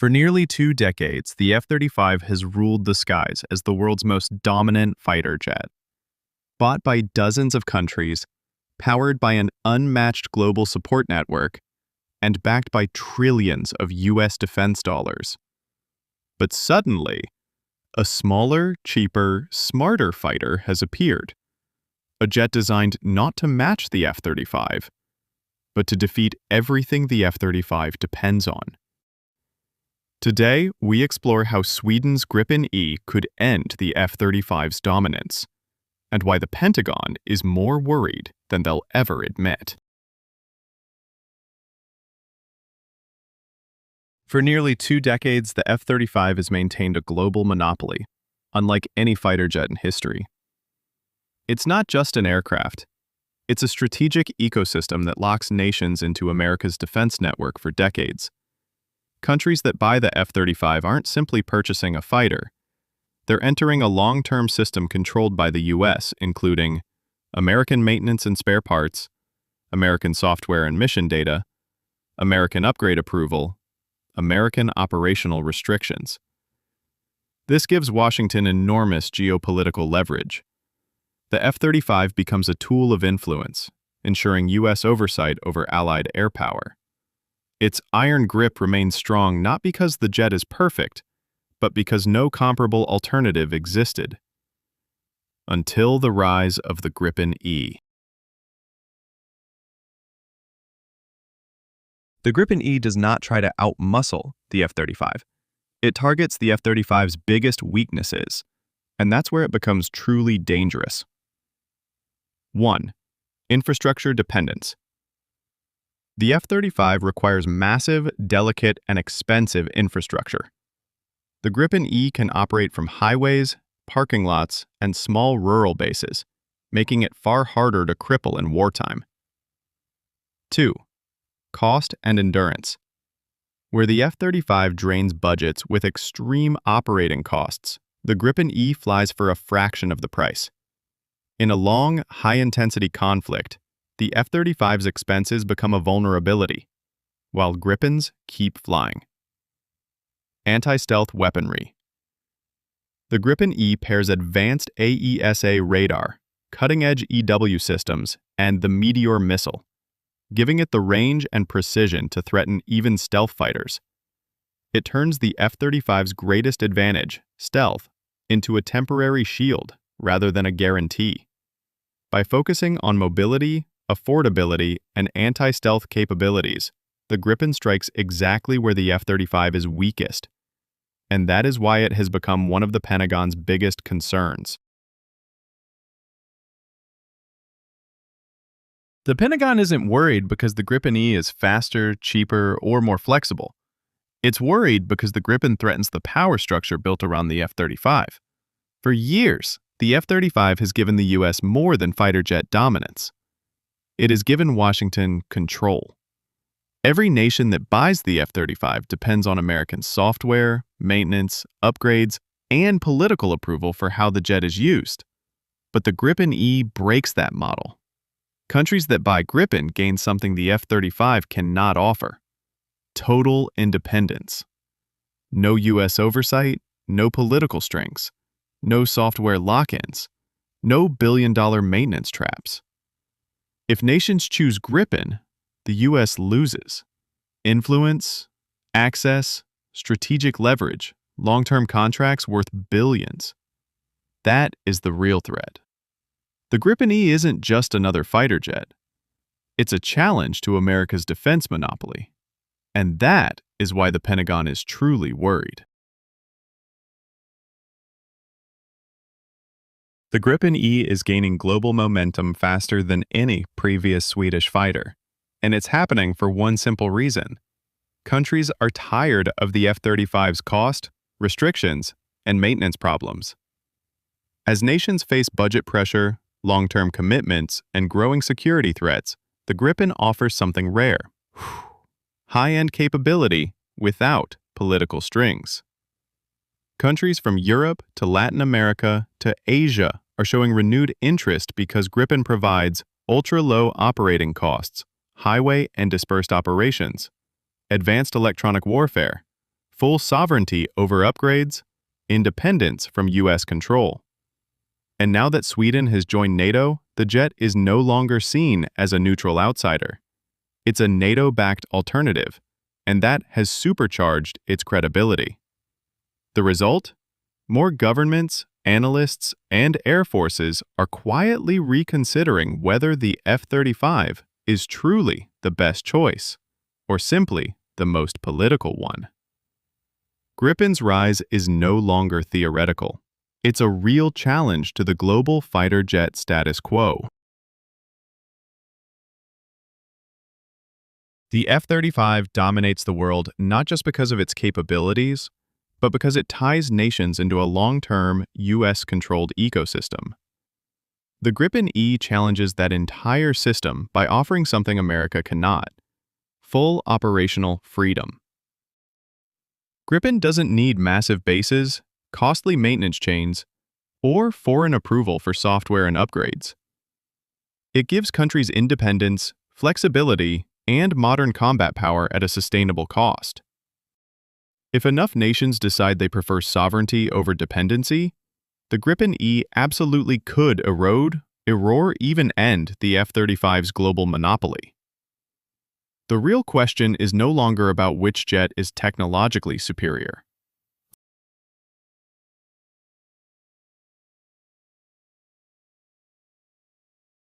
For nearly 2 decades, the F-35 has ruled the skies as the world's most dominant fighter jet. Bought by dozens of countries, powered by an unmatched global support network, and backed by trillions of U.S. defense dollars. But suddenly, a smaller, cheaper, smarter fighter has appeared. A jet designed not to match the F-35, but to defeat everything the F-35 depends on. Today, we explore how Sweden's Gripen E could end the F-35's dominance, and why the Pentagon is more worried than they'll ever admit. For nearly 2 decades, the F-35 has maintained a global monopoly, unlike any fighter jet in history. It's not just an aircraft. It's a strategic ecosystem that locks nations into America's defense network for decades. Countries that buy the F-35 aren't simply purchasing a fighter. They're entering a long-term system controlled by the U.S., including American maintenance and spare parts, American software and mission data, American upgrade approval, American operational restrictions. This gives Washington enormous geopolitical leverage. The F-35 becomes a tool of influence, ensuring U.S. oversight over Allied air power. Its iron grip remains strong not because the jet is perfect, but because no comparable alternative existed. Until the rise of the Gripen E. The Gripen E does not try to outmuscle the F-35. It targets the F-35's biggest weaknesses, and that's where it becomes truly dangerous. 1. Infrastructure dependence. The F-35 requires massive, delicate, and expensive infrastructure. The Gripen E can operate from highways, parking lots, and small rural bases, making it far harder to cripple in wartime. 2. Cost and endurance. Where the F-35 drains budgets with extreme operating costs, the Gripen E flies for a fraction of the price. In a long, high-intensity conflict, the F-35's expenses become a vulnerability, while Gripens keep flying. Anti-stealth weaponry. The Gripen E pairs advanced AESA radar, cutting-edge EW systems, and the Meteor missile, giving it the range and precision to threaten even stealth fighters. It turns the F-35's greatest advantage, stealth, into a temporary shield rather than a guarantee. By focusing on mobility, affordability, and anti-stealth capabilities, the Gripen strikes exactly where the F-35 is weakest, and that is why it has become one of the Pentagon's biggest concerns. The Pentagon isn't worried because the Gripen E is faster, cheaper, or more flexible. It's worried because the Gripen threatens the power structure built around the F-35. For years, the F-35 has given the U.S. more than fighter jet dominance. It has given Washington control. Every nation that buys the F-35 depends on American software, maintenance, upgrades, and political approval for how the jet is used. But the Gripen E breaks that model. Countries that buy Gripen gain something the F-35 cannot offer: total independence. No U.S. oversight, no political strings, no software lock-ins, no billion-dollar maintenance traps. If nations choose Gripen, the U.S. loses influence, access, strategic leverage, long-term contracts worth billions. That is the real threat. The Gripen E isn't just another fighter jet. It's a challenge to America's defense monopoly. And that is why the Pentagon is truly worried. The Gripen E is gaining global momentum faster than any previous Swedish fighter. And it's happening for one simple reason. Countries are tired of the F-35's cost, restrictions, and maintenance problems. As nations face budget pressure, long-term commitments, and growing security threats, the Gripen offers something rare: high-end capability without political strings. Countries from Europe to Latin America to Asia are showing renewed interest because Gripen provides ultra-low operating costs, highway and dispersed operations, advanced electronic warfare, full sovereignty over upgrades, independence from U.S. control. And now that Sweden has joined NATO, the jet is no longer seen as a neutral outsider. It's a NATO-backed alternative, and that has supercharged its credibility. The result? More governments, analysts, and air forces are quietly reconsidering whether the F-35 is truly the best choice, or simply the most political one. Gripen's rise is no longer theoretical. It's a real challenge to the global fighter jet status quo. The F-35 dominates the world not just because of its capabilities, but because it ties nations into a long-term, U.S.-controlled ecosystem. The Gripen E challenges that entire system by offering something America cannot: full operational freedom. Gripen doesn't need massive bases, costly maintenance chains, or foreign approval for software and upgrades. It gives countries independence, flexibility, and modern combat power at a sustainable cost. If enough nations decide they prefer sovereignty over dependency, the Gripen E absolutely could erode, or even end the F-35's global monopoly. The real question is no longer about which jet is technologically superior.